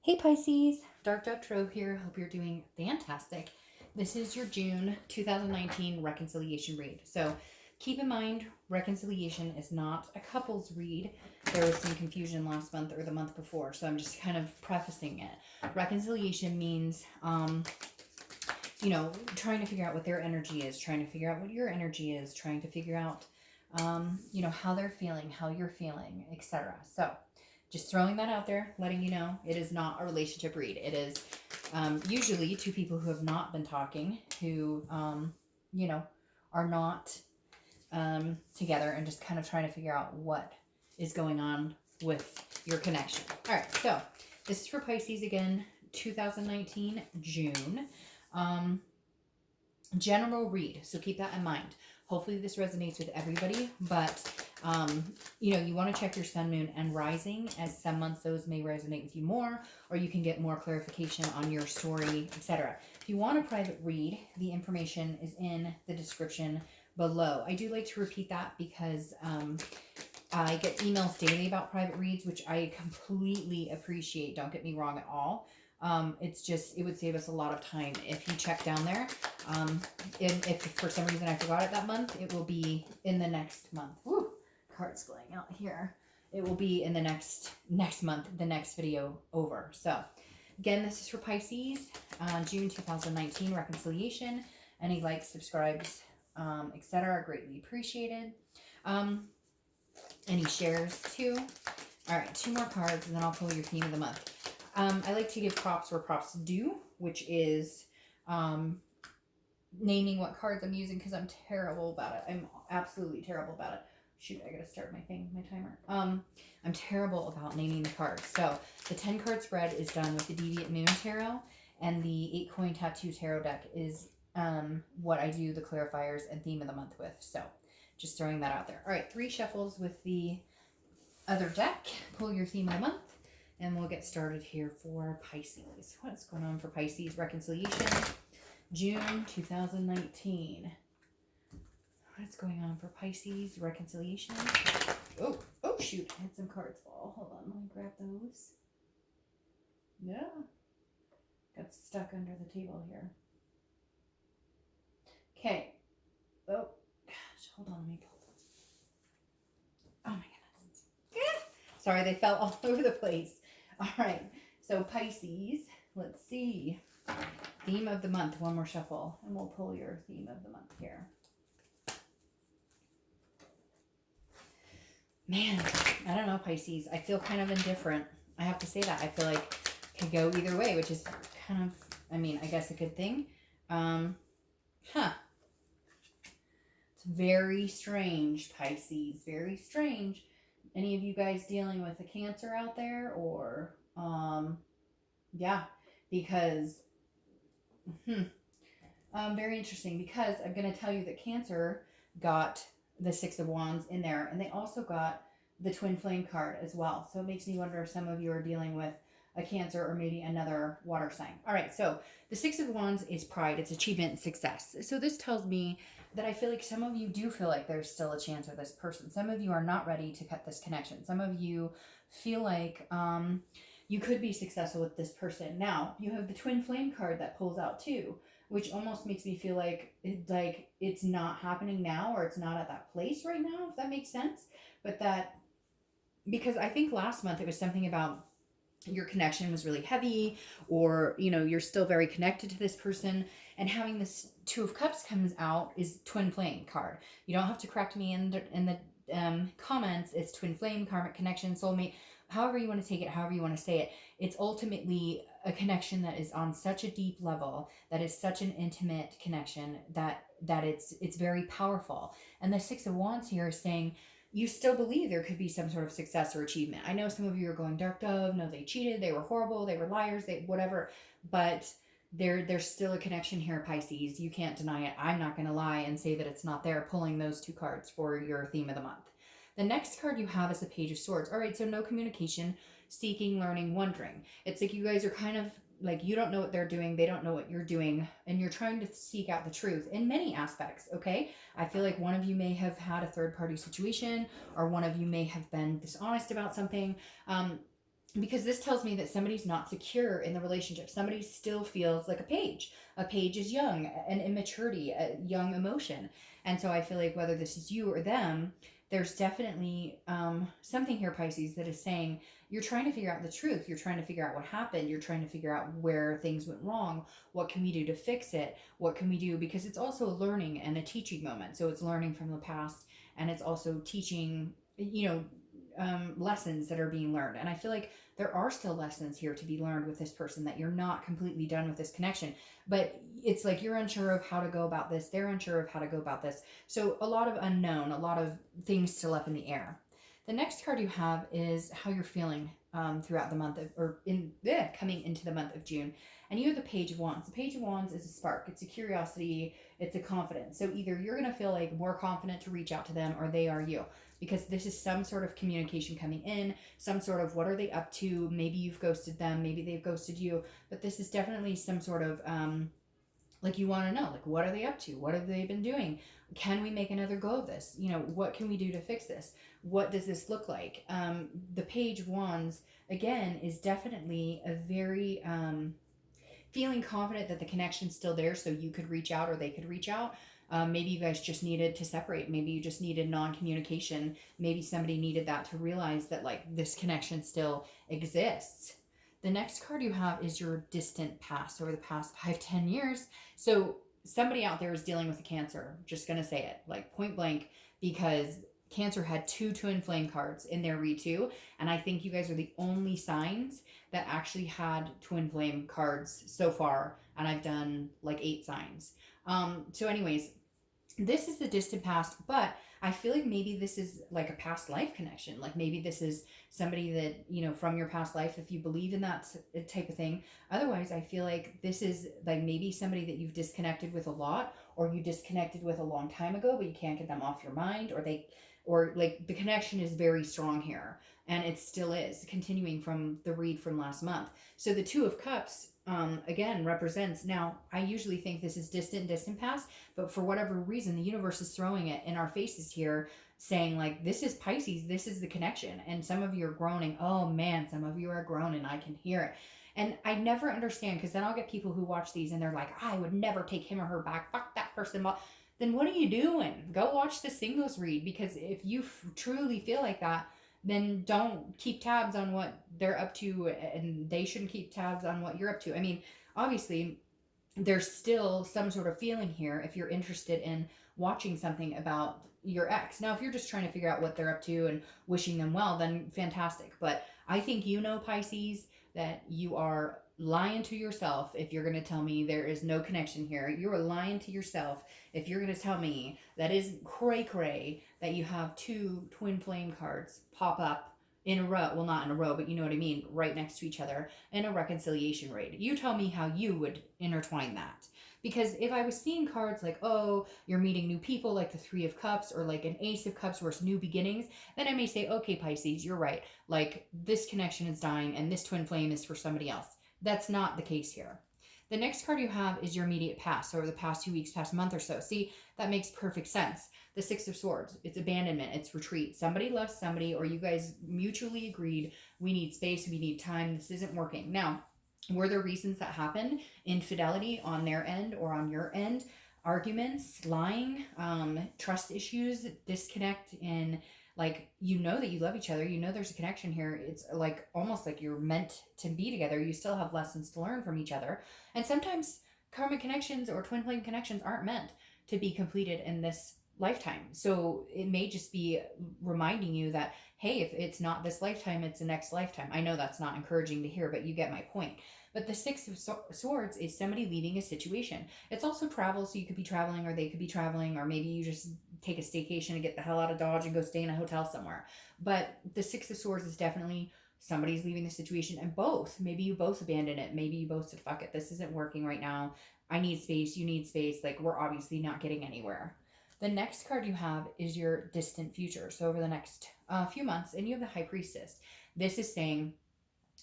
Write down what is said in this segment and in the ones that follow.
Hey Pisces, Dark Dove Tarot here. Hope you're doing fantastic. This is your June 2019 reconciliation read. So keep in mind, reconciliation is not a couples read. There was some confusion last month or the month before, so I'm just kind of prefacing it. Reconciliation means, trying to figure out what their energy is, trying to figure out what your energy is, trying to figure out, how they're feeling, how you're feeling, etc. So just throwing that out there, letting you know it is not a relationship read. It is usually two people who have not been talking, who, are not together and just kind of trying to figure out what is going on with your connection. All right, so this is for Pisces again, 2019, June. General read, so keep that in mind. Hopefully this resonates with everybody, but you want to check your sun, moon, and rising, as some months those may resonate with you more, or you can get more clarification on your story, etc. If you want a private read, the information is in the description below. I do like to repeat that because I get emails daily about private reads, which I completely appreciate. Don't get me wrong at all. It's just, it would save us a lot of time if you check down there. If for some reason I forgot it that month, it will be in the next month. Woo! Cards going out here. It will be in the next month, the next video over. So again, this is for Pisces, June 2019 reconciliation. Any likes, subscribes, etc. are greatly appreciated. Any shares too. All right, 2 more cards and then I'll pull your theme of the month. I like to give props where props due, which is naming what cards I'm using, because I'm terrible about it. I'm absolutely terrible about it. Shoot, I gotta start my timer. I'm terrible about naming the cards. So the 10 card spread is done with the Deviant Moon Tarot, and the 8 coin tattoo tarot deck is what I do the clarifiers and theme of the month with. So just throwing that out there. All right, 3 shuffles with the other deck. Pull your theme of the month. And we'll get started here for Pisces. What's going on for Pisces reconciliation? June 2019. What's going on for Pisces reconciliation? Oh, shoot. I had some cards fall. Hold on. Let me grab those. Yeah. Got stuck under the table here. Okay. Oh, gosh. Hold on. Let me pull them. Oh, my goodness. Yeah. Sorry, they fell all over the place. All right, so Pisces, let's see. Theme of the month, 1 more shuffle, and we'll pull your theme of the month here. Man, I don't know, Pisces. I feel kind of indifferent. I have to say that. I feel like it could go either way, which is kind of, I guess a good thing. It's very strange, Pisces. Very strange. Any of you guys dealing with a Cancer out there, or yeah, because very interesting, because I'm going to tell you that Cancer got the 6 of Wands in there, and they also got the Twin Flame card as well. So it makes me wonder if some of you are dealing with a Cancer or maybe another water sign. All right, so the 6 of Wands is pride, it's achievement and success. So this tells me that I feel like some of you do feel like there's still a chance with this person. Some of you are not ready to cut this connection. Some of you feel like you could be successful with this person. Now, you have the Twin Flame card that pulls out too, which almost makes me feel like it's not happening now, or it's not at that place right now, if that makes sense. But that, because I think last month it was something about your connection was really heavy, or you're still very connected to this person, and having this 2 of Cups comes out is Twin Flame card. You don't have to correct me in the comments. It's Twin Flame, karmic connection, soulmate, however you want to take it, however you want to say it. It's ultimately a connection that is on such a deep level, that is such an intimate connection, that it's very powerful. And the 6 of Wands here is saying you still believe there could be some sort of success or achievement. I know some of you are going, Dark Dove, no, they cheated, they were horrible, they were liars, they whatever, but there's still a connection here, Pisces. You can't deny it. I'm not going to lie and say that it's not there, pulling those 2 cards for your theme of the month. The next card you have is the Page of Swords. All right, so no communication, seeking, learning, wondering. It's like you guys are kind of like, you don't know what they're doing, they don't know what you're doing, and you're trying to seek out the truth in many aspects, okay? I feel like one of you may have had a third-party situation, or one of you may have been dishonest about something. because this tells me that somebody's not secure in the relationship. Somebody still feels like a page. A page is young, an immaturity, a young emotion. And so I feel like whether this is you or them, there's definitely something here, Pisces, that is saying you're trying to figure out the truth. You're trying to figure out what happened. You're trying to figure out where things went wrong. What can we do to fix it? What can we do? Because it's also a learning and a teaching moment. So it's learning from the past, and it's also teaching, lessons that are being learned. And I feel like there are still lessons here to be learned with this person, that you're not completely done with this connection. But it's like you're unsure of how to go about this. They're unsure of how to go about this. So a lot of unknown, a lot of things still up in the air. The next card you have is how you're feeling throughout the month of, or coming into the month of June. And you have the Page of Wands. The Page of Wands is a spark. It's a curiosity. It's a confidence. So either you're going to feel like more confident to reach out to them, or they are you, because this is some sort of communication coming in, some sort of what are they up to. Maybe you've ghosted them, maybe they've ghosted you, but this is definitely some sort of like, you want to know, like, what are they up to? What have they been doing? Can we make another go of this? What can we do to fix this? What does this look like? The Page of Wands, again, is definitely a very feeling confident that the connection's still there, so you could reach out or they could reach out. Maybe you guys just needed to separate. Maybe you just needed non-communication. Maybe somebody needed that to realize that, like, this connection still exists. The next card you have is your distant past, over the past 5-10 years. So somebody out there is dealing with a Cancer. Just gonna say it, like, point blank, because Cancer had two twin flame cards in their read too, and I think you guys are the only signs that actually had twin flame cards so far, and I've done like 8 signs. So anyways, this is the distant past, but I feel like maybe this is like a past life connection. Like, maybe this is somebody that, from your past life, if you believe in that type of thing. Otherwise, I feel like this is like maybe somebody that you've disconnected with a lot, or you disconnected with a long time ago, but you can't get them off your mind, or like the connection is very strong here, and it still is continuing from the read from last month. So the Two of Cups, again, represents, now I usually think this is distant past, but for whatever reason the universe is throwing it in our faces here, saying like, this is Pisces, this is the connection. And some of you are groaning, oh man, some of you are groaning, I can hear it. And I never understand, because then I'll get people who watch these and they're like, I would never take him or her back, fuck that person. Then what are you doing? Go watch the singles read, because if you truly feel like that, then don't keep tabs on what they're up to, and they shouldn't keep tabs on what you're up to. I mean, obviously there's still some sort of feeling here if you're interested in watching something about your ex. Now, if you're just trying to figure out what they're up to and wishing them well, then fantastic. But I think, Pisces, that you are lying to yourself if you're going to tell me there is no connection here. You're lying to yourself if you're going to tell me that is cray cray, that you have two twin flame cards pop up in a row. Well, not in a row, but you know what I mean, right next to each other in a reconciliation raid. You tell me how you would intertwine that. Because if I was seeing cards like, oh, you're meeting new people, like the Three of Cups, or like an Ace of Cups, where it's new beginnings, then I may say, okay, Pisces, you're right. Like, this connection is dying and this twin flame is for somebody else. That's not the case here. The next card you have is your immediate past, so over the past 2 weeks, past month or so. See, that makes perfect sense. The Six of Swords, it's abandonment, it's retreat. Somebody left somebody, or you guys mutually agreed, we need space, we need time, this isn't working. Now, were there reasons that happened? Infidelity on their end or on your end? Arguments, lying, trust issues, disconnect in, like, that you love each other, there's a connection here. It's like almost like you're meant to be together. You still have lessons to learn from each other. And sometimes karmic connections or twin flame connections aren't meant to be completed in this lifetime. So it may just be reminding you that, hey, if it's not this lifetime, it's the next lifetime. I know that's not encouraging to hear, but you get my point. But the Six of Swords is somebody leaving a situation. It's also travel, so you could be traveling, or they could be traveling, or maybe you just take a staycation and get the hell out of Dodge and go stay in a hotel somewhere. But the Six of Swords is definitely somebody's leaving the situation, and maybe you both abandon it. Maybe you both said, fuck it, this isn't working right now. I need space, you need space. Like, we're obviously not getting anywhere. The next card you have is your distant future. So over the next few months, and you have the High Priestess. This is saying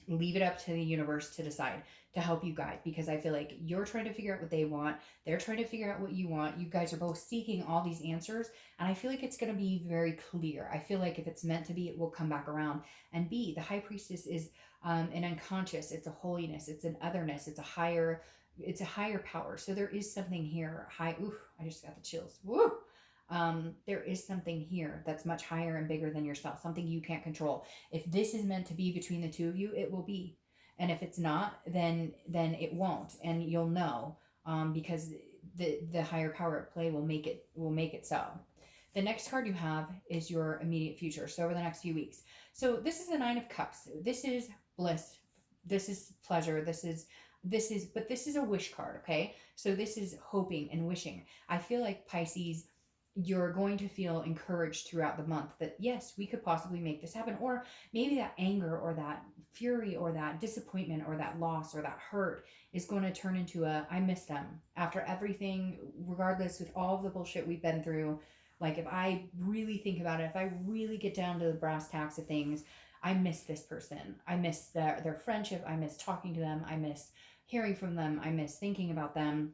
Leave it up to the universe to decide, to help you guide, because I feel like you're trying to figure out what they want, they're trying to figure out what you want, you guys are both seeking all these answers, and I feel like it's going to be very clear. I feel like if it's meant to be, it will come back around and be. The high priestess is an unconscious, it's a holiness, it's an otherness, it's a higher power. So there is something here high. Ooh, I just got the chills. Woo. There is something here that's much higher and bigger than yourself, something you can't control. If this is meant to be between the two of you, it will be. And if it's not, then it won't, and you'll know, because the higher power at play will make it so. The next card you have is your immediate future. So over the next few weeks. So this is the Nine of Cups. This is bliss. This is pleasure. But this is a wish card, okay? So this is hoping and wishing. I feel like Pisces, you're going to feel encouraged throughout the month that yes, we could possibly make this happen. Or maybe that anger or that fury or that disappointment or that loss or that hurt is going to turn into a I miss them after everything, regardless, with all of the bullshit we've been through. Like, if I really think about it, if I really get down to the brass tacks of things, I miss this person. I miss their friendship. I miss talking to them. I miss hearing from them. I miss thinking about them.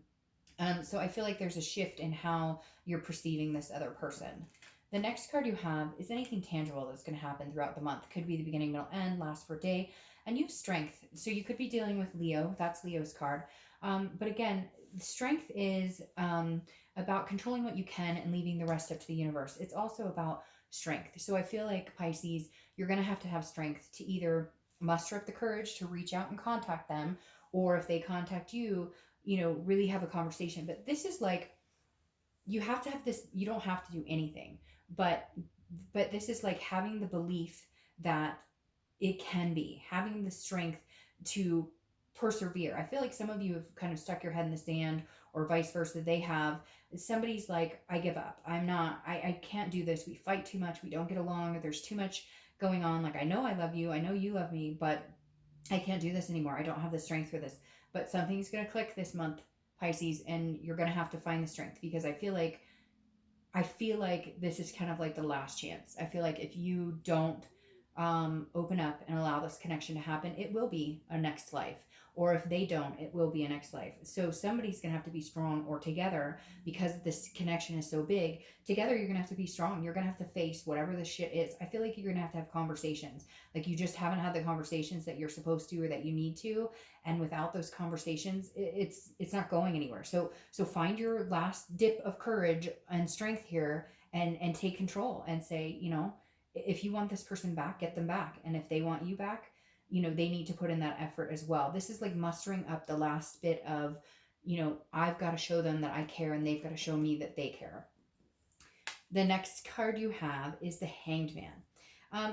So I feel like there's a shift in how you're perceiving this other person. The next card you have is anything tangible that's going to happen throughout the month. Could be the beginning, middle, end, last for a day. And you have strength. So you could be dealing with Leo. That's Leo's card. But again, strength is about controlling what you can and leaving the rest up to the universe. It's also about strength. So I feel like, Pisces, you're going to have strength to either muster up the courage to reach out and contact them, or if they contact you, really have a conversation. But this is like, you have to have this, you don't have to do anything, but this is like having the belief that it can be, having the strength to persevere. I feel like some of you have kind of stuck your head in the sand, or vice versa. They have, somebody's like, I give up. I can't do this. We fight too much. We don't get along. There's too much going on. Like, I know I love you. I know you love me, but I can't do this anymore. I don't have the strength for this. But something's going to click this month, Pisces, and you're going to have to find the strength, because I feel like this is kind of like the last chance. I feel like if you don't open up and allow this connection to happen, it will be a next life. Or if they don't, it will be a next life. So somebody's going to have to be strong, or together, because this connection is so big, together you're going to have to be strong. You're going to have to face whatever the shit is. I feel like you're going to have conversations. Like, you just haven't had the conversations that you're supposed to or that you need to. And without those conversations, it's not going anywhere. So find your last dip of courage and strength here, and take control and say, if you want this person back, get them back. And if they want you back, they need to put in that effort as well. This is like mustering up the last bit of, I've got to show them that I care, and they've got to show me that they care. The next card you have is the Hanged Man.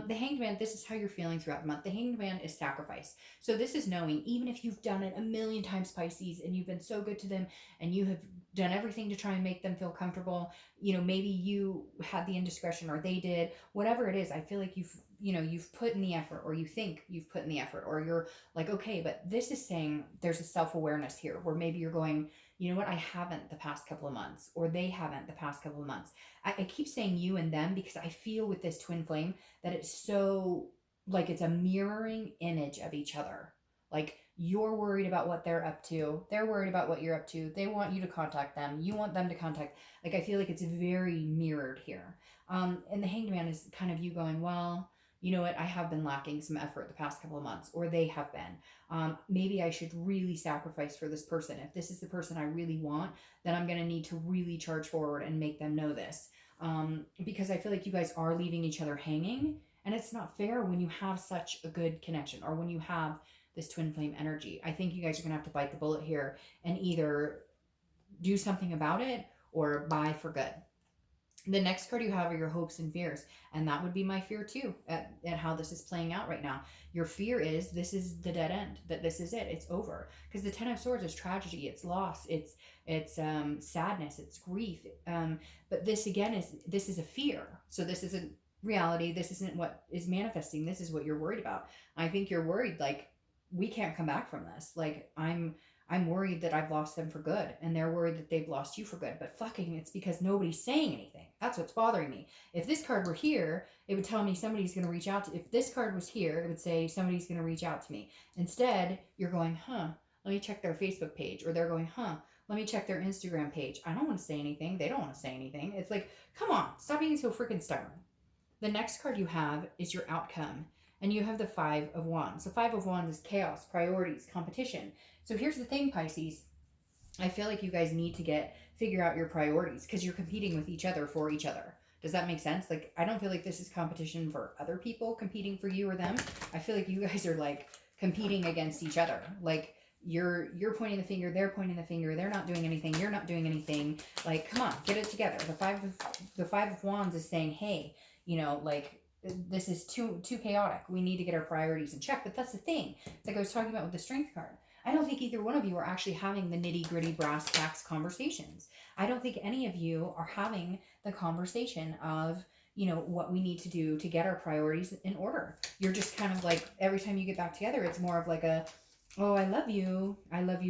The Hanged Man, this is how you're feeling throughout the month. The Hanged Man is sacrifice. So this is knowing, even if you've done it a million times, Pisces, and you've been so good to them, and you have done everything to try and make them feel comfortable, maybe you had the indiscretion, or they did, whatever it is, I feel like you've put in the effort, or you think you've put in the effort, or you're like, okay, but this is saying there's a self-awareness here, where maybe you're going, you know what, I haven't the past couple of months, or they haven't the past couple of months. I keep saying you and them, because I feel with this twin flame that it's so, like, it's a mirroring image of each other. Like, you're worried about what they're up to, they're worried about what you're up to, they want you to contact them, you want them to contact. Like, I feel like it's very mirrored here. And the Hanged Man is kind of you going, well, you know what, I have been lacking some effort the past couple of months, or they have been. Maybe I should really sacrifice for this person. If this is the person I really want, then I'm going to need to really charge forward and make them know this. Because I feel like you guys are leaving each other hanging, and it's not fair when you have such a good connection, or when you have this twin flame energy. I think you guys are going to have to bite the bullet here and either do something about it, or bye for good. The next card you have are your hopes and fears, and that would be my fear too, at how this is playing out right now. Your fear is this is the dead end, that this is it, it's over. Because the Ten of Swords is tragedy, it's loss, it's sadness, it's grief. But this again is a fear. So this isn't reality. This isn't what is manifesting. This is what you're worried about. I think you're worried, like, we can't come back from this. Like, I'm I'm worried that I've lost them for good, and they're worried that they've lost you for good. But fucking, it's because nobody's saying anything. That's what's bothering me. If this card were here, it would tell me somebody's going to reach out to. If this card was here, it would say somebody's going to reach out to me. Instead, you're going, huh? Let me check their Facebook page, or they're going, huh? Let me check their Instagram page. I don't want to say anything. They don't want to say anything. It's like, come on, stop being so freaking stubborn. The next card you have is your outcome, and you have the Five of Wands. The Five of Wands is chaos, priorities, competition. So here's the thing, Pisces. I feel like you guys need to figure out your priorities because you're competing with each other for each other. Does that make sense? Like, I don't feel like this is competition for other people competing for you or them. I feel like you guys are like competing against each other. Like, you're pointing the finger, they're pointing the finger, they're not doing anything, you're not doing anything. Like, come on, get it together. The five of Wands is saying, hey, like, this is too chaotic. We need to get our priorities in check. But that's the thing. It's like I was talking about with the Strength card. I don't think either one of you are actually having the nitty gritty brass tacks conversations. I don't think any of you are having the conversation of, what we need to do to get our priorities in order. You're just kind of like, every time you get back together, it's more of like oh, I love you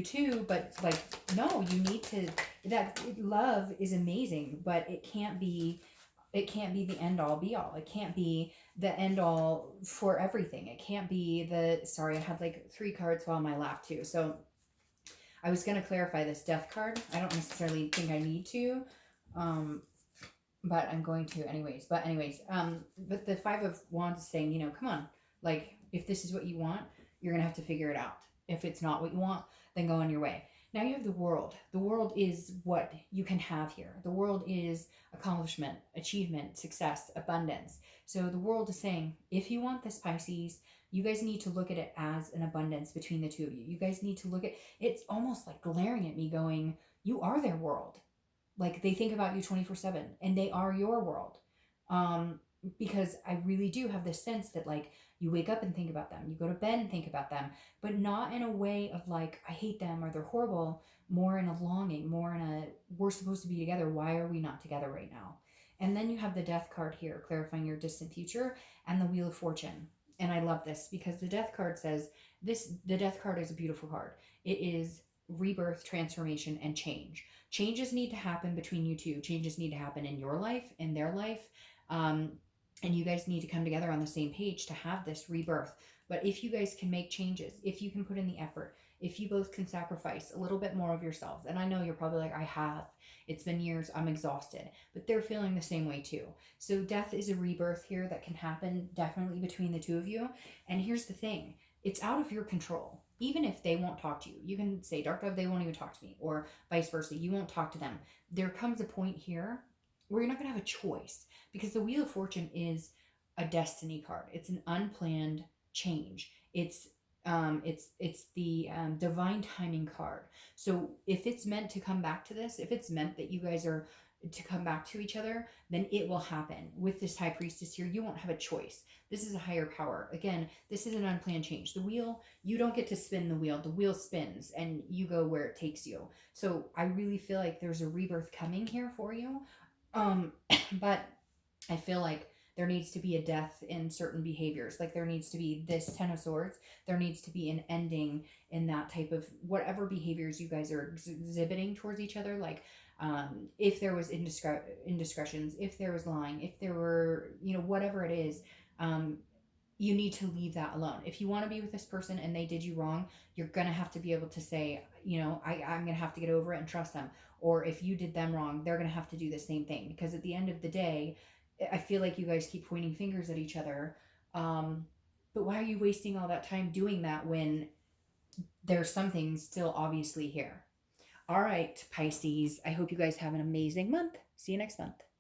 too. But like, no, you need to, that love is amazing, but it can't be the end all be all. It can't be the end all for everything. It can't be sorry, I had like 3 cards while on my lap too. So I was going to clarify this death card. I don't necessarily think I need to, but I'm going to anyways. But the Five of Wands is saying, come on, like, if this is what you want, you're going to have to figure it out. If it's not what you want, then go on your way. Now you have the world. The world is what you can have here. The world is accomplishment, achievement, success, abundance. So the world is saying, if you want this, Pisces, you guys need to look at it as an abundance between the two of you. You guys need to look at it's almost like glaring at me going, you are their world. Like, they think about you 24/7 and they are your world. Because I really do have this sense that, like, you wake up and think about them, you go to bed and think about them, but not in a way of like, I hate them or they're horrible, more in a longing, more in a, we're supposed to be together, why are we not together right now? And then you have the Death card here, clarifying your distant future, and the Wheel of Fortune. And I love this because the Death card says the Death card is a beautiful card. It is rebirth, transformation, and change. Changes need to happen between you two. Changes need to happen in your life, in their life. And you guys need to come together on the same page to have this rebirth. But if you guys can make changes, if you can put in the effort, if you both can sacrifice a little bit more of yourselves, and I know you're probably like, I have, it's been years, I'm exhausted, but they're feeling the same way too. So death is a rebirth here that can happen definitely between the two of you. And here's the thing, it's out of your control. Even if they won't talk to you, you can say, Dark Dove, they won't even talk to me, or vice versa, you won't talk to them. There comes a point here where you're not going to have a choice, because the Wheel of Fortune is a destiny card. It's an unplanned change. It's the divine timing card. So if it's meant to come back to this, if it's meant that you guys are to come back to each other, then it will happen. With this High Priestess here, you won't have a choice. This is a higher power. Again, this is an unplanned change. The wheel, you don't get to spin the wheel. The wheel spins and you go where it takes you. So I really feel like there's a rebirth coming here for you. But I feel like there needs to be a death in certain behaviors. Like, there needs to be this 10 of Swords. There needs to be an ending in that type of whatever behaviors you guys are exhibiting towards each other. Like, if there was indiscretions, if there was lying, if there were, whatever it is, you need to leave that alone. If you want to be with this person and they did you wrong, you're going to have to be able to say, I'm going to have to get over it and trust them. Or if you did them wrong, they're going to have to do the same thing. Because at the end of the day, I feel like you guys keep pointing fingers at each other. But why are you wasting all that time doing that when there's something still obviously here? All right, Pisces, I hope you guys have an amazing month. See you next month.